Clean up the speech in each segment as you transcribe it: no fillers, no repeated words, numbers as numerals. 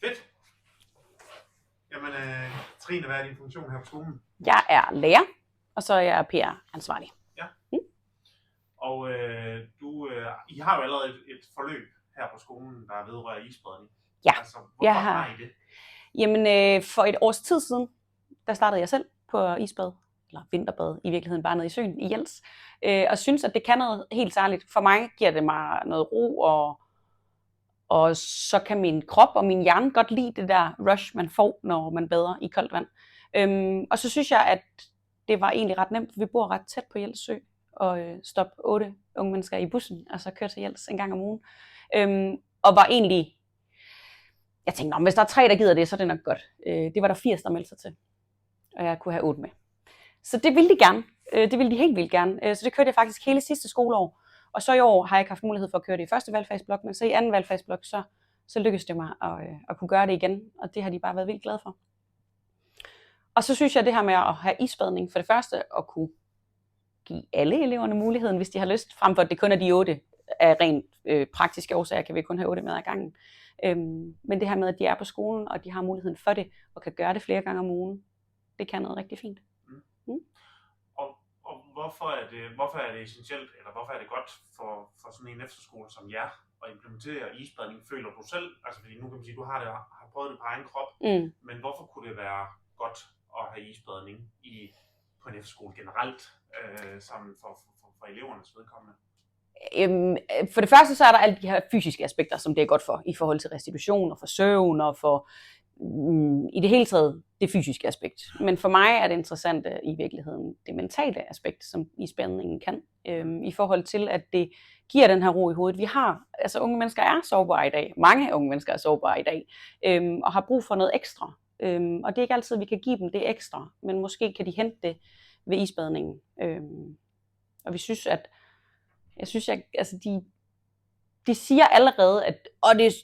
Fedt. Jamen, Trine, hvad er din funktion her på skolen? Jeg er lærer, og så er jeg PR-ansvarlig. Ja. Og I har jo allerede et forløb her på skolen, der vedrører isbadning. Ja. Altså, hvorfor har I det? Jamen, for et års tid siden, der startede jeg selv på isbad, eller vinterbad i virkeligheden, bare nede i søen i Jels, og synes, at det kan noget helt særligt. For mig giver det mig noget ro, og så kan min krop og min hjerne godt lide det der rush, man får, når man bader i koldt vand. Og så synes jeg, at det var egentlig ret nemt. Vi bor ret tæt på Jels Sø, og stoppe 8 unge mennesker i bussen, og så køre til Jels en gang om ugen. Og var egentlig, jeg tænkte, hvis der er 3, der gider det, så er det nok godt. Det var der 80, der meldte sig til, og jeg kunne have 8 med. Så det ville de gerne. Det ville de helt vildt gerne. Så det kørte jeg faktisk hele sidste skoleår. Og så i år har jeg ikke haft mulighed for at køre det i første valgfagsblok, men så i anden valgfagsblok, så lykkedes det mig at kunne gøre det igen, og det har de bare været vildt glade for. Og så synes jeg, det her med at have isbadning, for det første at kunne give alle eleverne muligheden, hvis de har lyst, frem for at det kun er de 8 af rent praktiske årsager, kan vi kun have 8 med ad gangen. Men det her med, at de er på skolen, og de har muligheden for det, og kan gøre det flere gange om ugen, det kan noget rigtig fint. Og hvorfor er det essentielt, eller hvorfor er det godt for sådan en efterskole som jer at implementere isbadning, føler du selv? Altså fordi nu kan man sige, du har prøvet det på egen krop, men hvorfor kunne det være godt at have isbadning på en efterskole generelt, sammen for elevernes vedkommende? For det første så er der alle de her fysiske aspekter, som det er godt for, i forhold til restitution og for søvn og for i det hele taget det fysiske aspekt. Men for mig er det interessante i virkeligheden det mentale aspekt, som isbadningen kan, i forhold til, at det giver den her ro i hovedet. Unge mennesker er sårbare i dag. Mange unge mennesker er sårbare i dag, og har brug for noget ekstra. Og det er ikke altid, vi kan give dem det ekstra, men måske kan de hente det ved isbadningen. Og vi synes, de siger allerede, at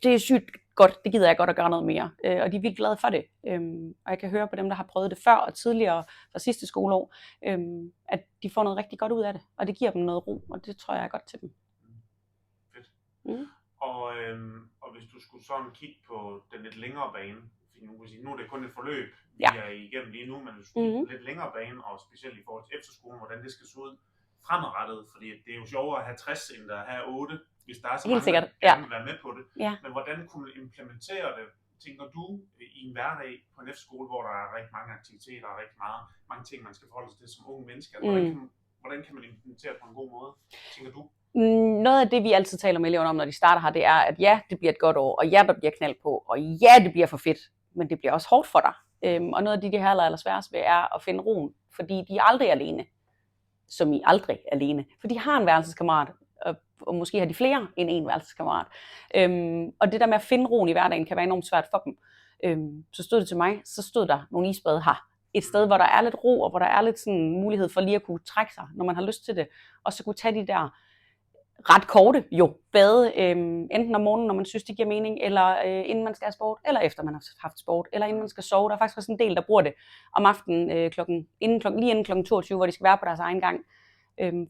det er sygt godt, det gider jeg godt at gøre noget mere, og de er vildt glade for det. Og jeg kan høre på dem, der har prøvet det før og tidligere fra sidste skoleår, at de får noget rigtig godt ud af det, og det giver dem noget ro, og det tror jeg er godt til dem. Fedt. Og hvis du skulle sådan kigge på den lidt længere bane, nu er det kun et forløb, vi er igennem lige nu, men hvis du skulle kigge på lidt længere bane, og specielt i forhold til efterskolen, hvordan det skal se ud fremadrettet, fordi det er jo sjovere at have 60 end at have 8, hvis der er så mange, der gerne vil være med på det. Ja. Men hvordan kunne man implementere det, tænker du, i en hverdag på en efterskole, hvor der er rigtig mange aktiviteter og rigtig mange ting, man skal forholde sig til som unge mennesker? Hvordan kan man implementere det på en god måde, tænker du? Noget af det, vi altid taler med eleverne om, når de starter her, det er, at ja, det bliver et godt år, og ja, der bliver knald på, og ja, det bliver for fedt, men det bliver også hårdt for dig. Og noget af det, de har allersværest ved, er at finde roen, fordi de er aldrig alene, som I aldrig alene, for de har en værelseskammerat, og måske har de flere end en værelseskammerat. Og det der med at finde roen i hverdagen kan være enormt svært for dem. Så stod det til mig, så stod der nogle isbade her. Et sted, hvor der er lidt ro, og hvor der er lidt sådan mulighed for lige at kunne trække sig, når man har lyst til det. Og så kunne tage de der ret korte bade, enten om morgenen, når man synes, det giver mening, eller inden man skal have sport, eller efter man har haft sport, eller inden man skal sove. Der er faktisk også en del, der bruger det om aftenen, lige inden klokken 22, hvor de skal være på deres egen gang.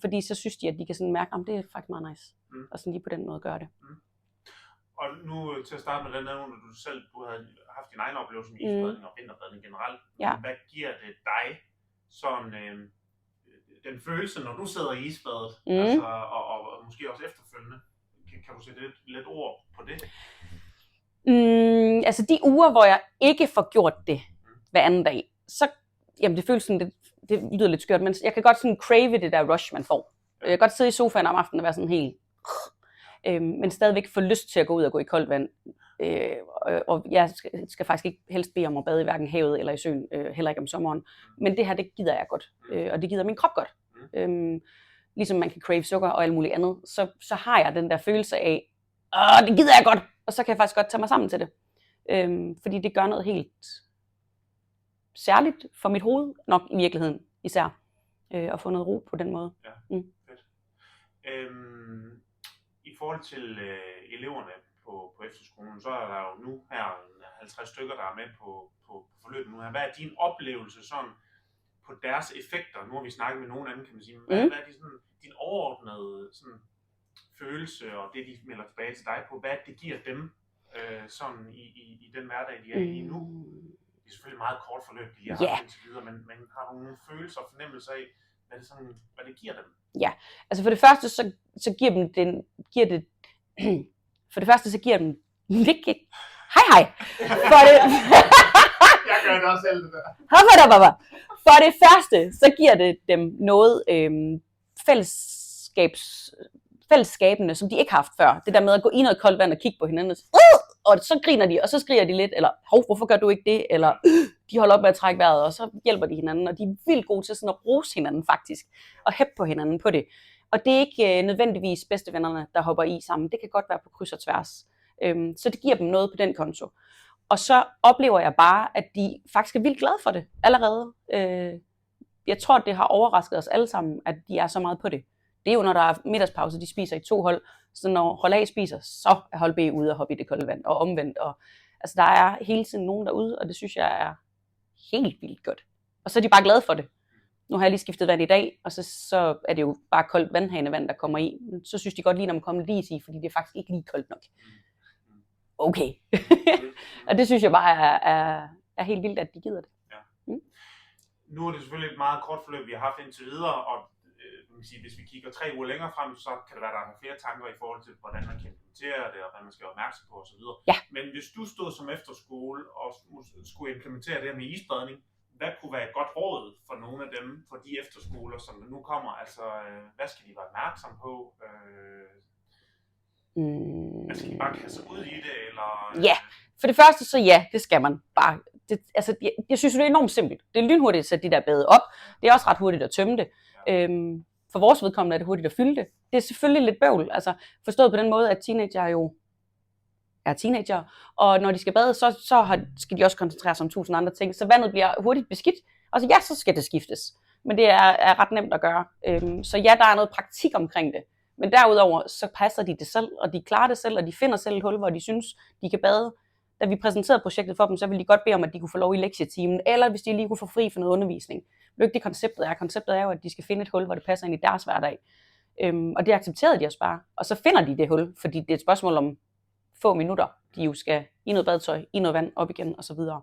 Fordi så synes de, at de kan sådan mærke, at det er faktisk meget nice, og sådan lige på den måde gøre det. Og nu til at starte med den der, når du havde haft din egen oplevelse med isbadning og vinterbadning generelt. Ja. Hvad giver det dig sådan den følelse, når du sidder i isbadet, altså, og måske også efterfølgende? Kan du sætte lidt ord på det? Altså de uger, hvor jeg ikke får gjort det hver anden dag, så det føles sådan lidt, det lyder lidt skørt, men jeg kan godt sådan crave det der rush, man får. Jeg kan godt sidde i sofaen om aftenen og være sådan helt, men stadigvæk få lyst til at gå ud og gå i koldt vand. Og jeg skal faktisk ikke helst bede om at bade i hverken havet eller i søen, heller ikke om sommeren. Men det her, det gider jeg godt, og det gider min krop godt. Ligesom man kan crave sukker og alt muligt andet, så har jeg den der følelse af, det gider jeg godt, og så kan jeg faktisk godt tage mig sammen til det. Fordi det gør noget helt særligt for mit hoved, nok i virkeligheden især, at få noget ro på den måde. Ja, fedt. I forhold til eleverne på efterskolen, så er der jo nu her 50 stykker, der er med på forløbet nu her. Hvad er din oplevelse sådan på deres effekter? Nu har vi snakket med nogen anden, kan man sige. Hvad er det sådan, din overordnede sådan, følelse og det, de melder tilbage til dig på? Hvad det giver dem sådan i den hverdag, de er i nu? Det er selvfølgelig meget kort forløb, de har haft indtil videre, men har du nogle følelser og fornemmelser af, hvad det giver dem? Ja, altså for det første, så giver det for det første, så giver dem hej. Jeg gør det også selv, det der. For det første, så giver det dem noget fællesskabende, som de ikke har haft før. Det der med at gå i noget koldt vand og kigge på hinanden, og så griner de, og så skriger de lidt, eller hvorfor gør du ikke det, eller de holder op med at trække vejret, og så hjælper de hinanden, og de er vildt gode til sådan at rose hinanden faktisk, og hæppe på hinanden på det. Og det er ikke nødvendigvis bedstevennerne, der hopper i sammen. Det kan godt være på kryds og tværs. Så det giver dem noget på den konto. Og så oplever jeg bare, at de faktisk er vildt glade for det allerede. Jeg tror, det har overrasket os alle sammen, at de er så meget på det. Det er jo, når der er middagspause, de spiser i 2 hold. Så når hold A spiser, så er hold B ude og hoppe i det kolde vand, og omvendt. Og, altså, der er hele tiden nogen derude, og det synes jeg er helt vildt godt. Og så er de bare glade for det. Nu har jeg lige skiftet vand i dag, og så er det jo bare koldt vandhanevand, der kommer i. Så synes de godt lige, når man kommer lidt is i, fordi det er faktisk ikke lige koldt nok. Okay. Og det synes jeg bare er helt vildt, at de gider det. Ja. Nu er det selvfølgelig et meget kort forløb, vi har haft indtil videre, og hvis vi kigger 3 uger længere frem, så kan det være, der er flere tanker i forhold til, hvordan man kan implementere det, og hvad man skal være opmærksom på osv. Ja. Men hvis du stod som efterskole og skulle implementere det her med isbadning, hvad kunne være et godt råd for nogle af dem, for de efterskoler, som nu kommer? Altså, hvad skal de være opmærksom på? Skal de bare kaste sig ud i det? Eller? Ja, for det første så ja, det skal man bare. Jeg synes, det er enormt simpelt. Det er lynhurtigt at sætte de der bade op. Det er også ret hurtigt at tømme det. Ja. For vores vedkommende er det hurtigt at fylde det. Det er selvfølgelig lidt bøvl. Altså forstået på den måde, at teenager jo er teenager, og når de skal bade, så skal de også koncentrere sig om 1000 andre ting. Så vandet bliver hurtigt beskidt, og så skal det skiftes. Men det er ret nemt at gøre. Så ja, der er noget praktik omkring det. Men derudover, så passer de det selv, og de klarer det selv, og de finder selv et hul, hvor de synes, de kan bade. Da vi præsenterede projektet for dem, så ville de godt bede om, at de kunne få lov i lektietimen, eller hvis de lige kunne få fri for noget undervisning. Det er ikke det, konceptet er. Konceptet er jo, at de skal finde et hul, hvor det passer ind i deres hverdag. Og det accepterede de også bare. Og så finder de det hul, fordi det er et spørgsmål om få minutter. De jo skal i noget badetøj, i noget vand, op igen og så videre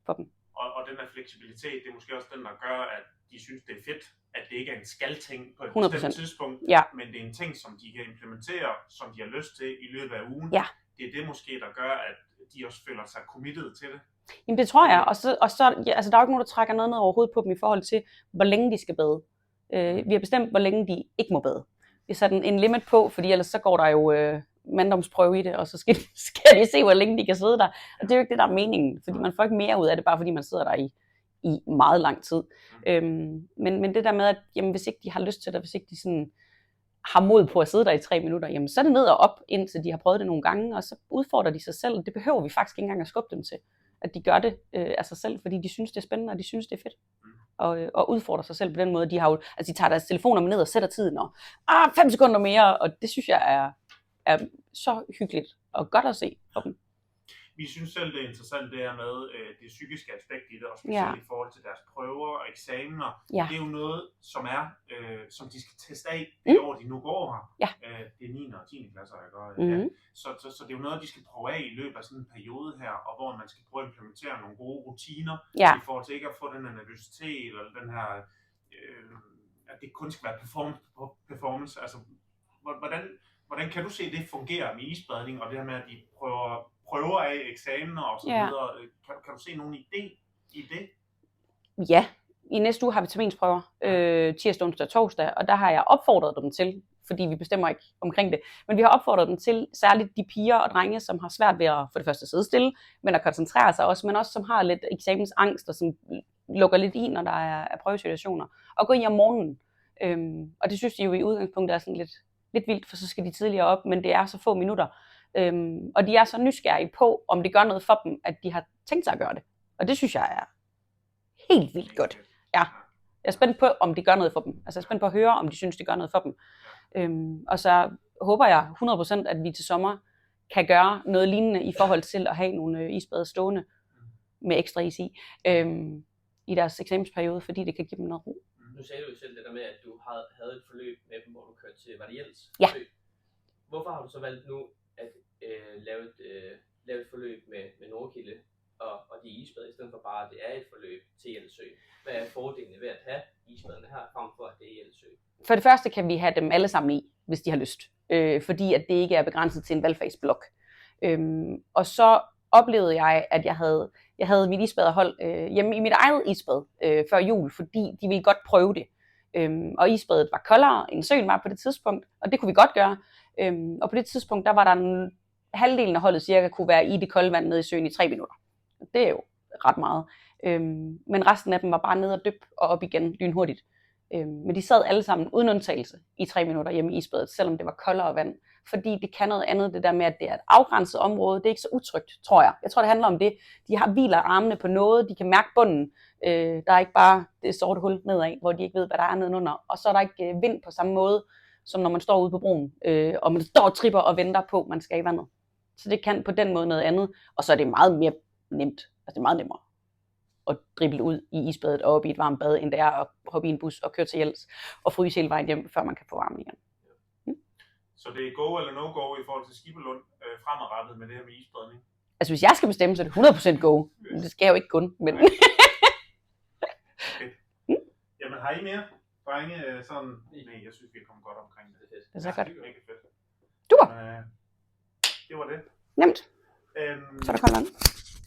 for dem. Og den her fleksibilitet, det er måske også den, der gør, at de synes, det er fedt, at det ikke er en skal-ting på et 100%. bestemt tidspunkt, ja. Men det er en ting, som de kan implementere, som de har lyst til i løbet af ugen. Ja. Det er det måske, der gør, at de også føler sig committed til det. Jamen det tror jeg, og så altså, der er jo ikke nogen, der trækker noget ned overhovedet på dem i forhold til, hvor længe de skal bade. Vi har bestemt, hvor længe de ikke må bade. Vi har sat en limit på, fordi ellers så går der jo manddomsprøve i det, og så skal de se, hvor længe de kan sidde der. Og det er jo ikke det, der er meningen, fordi man får ikke mere ud af det, bare fordi man sidder der i meget lang tid. Men det der med, at jamen, hvis ikke de har lyst til det, hvis ikke de sådan har mod på at sidde der i 3 minutter, jamen så er det ned og op, indtil de har prøvet det nogle gange, og så udfordrer de sig selv. Det behøver vi faktisk ikke engang at skubbe dem til, at de gør det af sig selv, fordi de synes, det er spændende, og de synes, det er fedt. Og udfordrer sig selv på den måde. De tager deres telefoner med ned og sætter tiden, og 5 sekunder mere, og det synes jeg er så hyggeligt og godt at se for dem. Vi synes selv, det er interessant det her med det psykiske aspekt i det, og specielt i forhold til deres prøver og eksamener. Ja. Det er jo noget, som de skal teste af det år, de nu går her. Ja. Det er 9. og 10. klasser, jeg gør. Ja. Så det er jo noget, de skal prøve af i løbet af sådan en periode her, og hvor man skal prøve at implementere nogle gode rutiner i forhold til ikke at få den her nervøsitet, eller den her, at det kun skal være performance. Altså, hvordan kan du se det fungere med isbadning, og det her med, at de prøver af eksamener og så videre. Kan du se nogen idé i det? Ja, i næste uge har vi terminsprøver, tirsdag, onsdag og torsdag, og der har jeg opfordret dem til, fordi vi bestemmer ikke omkring det, men vi har opfordret dem til, særligt de piger og drenge, som har svært ved at for det første sidde stille, men at koncentrere sig også, men også som har lidt eksamensangst, og som lukker lidt i, når der er prøvesituationer, og gå i om morgenen. Og det synes de jo i udgangspunktet er sådan lidt vildt, for så skal de tidligere op, men det er så få minutter. Og de er så nysgerrige på, om det gør noget for dem, at de har tænkt sig at gøre det. Og det synes jeg er helt vildt godt. Ja. Jeg er spændt på, om det gør noget for dem. Altså jeg er spændt på at høre, om de synes, det gør noget for dem. Og så håber jeg 100%, at vi til sommer kan gøre noget lignende i forhold til at have nogle isbade stående med ekstra is i deres eksamensperiode, fordi det kan give dem noget ro. Nu sagde du jo selv det der med, at du havde et forløb med dem, hvor du kørte til Vardiels. Ja. Hvorfor har du så valgt nu at lave lave et forløb med Nordkilde og de isbade, i stedet for bare, at det er et forløb til Hjælsø? Hvad er fordelene ved at have isbadene her, frem for at det er Hjælsø? For det første kan vi have dem alle sammen i, hvis de har lyst. Fordi at det ikke er begrænset til en valgfagsblok. Og så oplevede jeg, at jeg havde mit isbaderhold hjemme i mit eget isbad før jul, fordi de ville godt prøve det. Og isbadet var koldere end søen var på det tidspunkt, og det kunne vi godt gøre. Og på det tidspunkt, der var der halvdelen af holdet cirka kunne være i det kolde vand nede i søen i 3 minutter. Det er jo ret meget. Men resten af dem var bare nede og dyppe og op igen lynhurtigt. Men de sad alle sammen uden undtagelse i 3 minutter hjemme i isbadet, selvom det var koldere vand. Fordi det kan noget andet, det der med, at det er et afgrænset område. Det er ikke så utrygt, tror jeg. Jeg tror, det handler om det. De hviler armene på noget, de kan mærke bunden. Der er ikke bare det sorte hul nedad, hvor de ikke ved, hvad der er nedenunder. Og så er der ikke vind på samme måde, som når man står ude på broen, og man står og tripper og venter på, at man skal i vandet. Så det kan på den måde noget andet. Og så er det meget mere nemt. Altså det er meget nemmere at drible ud i isbadet og op i et varmt bad, end det er at hoppe i en bus og køre til Hjels og fryse hele vejen hjem, før man kan få varmen igen. Så det er go eller no-go i forhold til Skibelund fremadrettet med det her med isbadning? Altså hvis jeg skal bestemme, så er det 100% go. Det skal jeg jo ikke kun, men... Jamen har I mere? Drenge, sådan... Nej, jeg synes, vi er kommet godt omkring det. Det er så godt. Det er rigtig fedt. Du. Det var det. Nemt. Så er der koldt vand.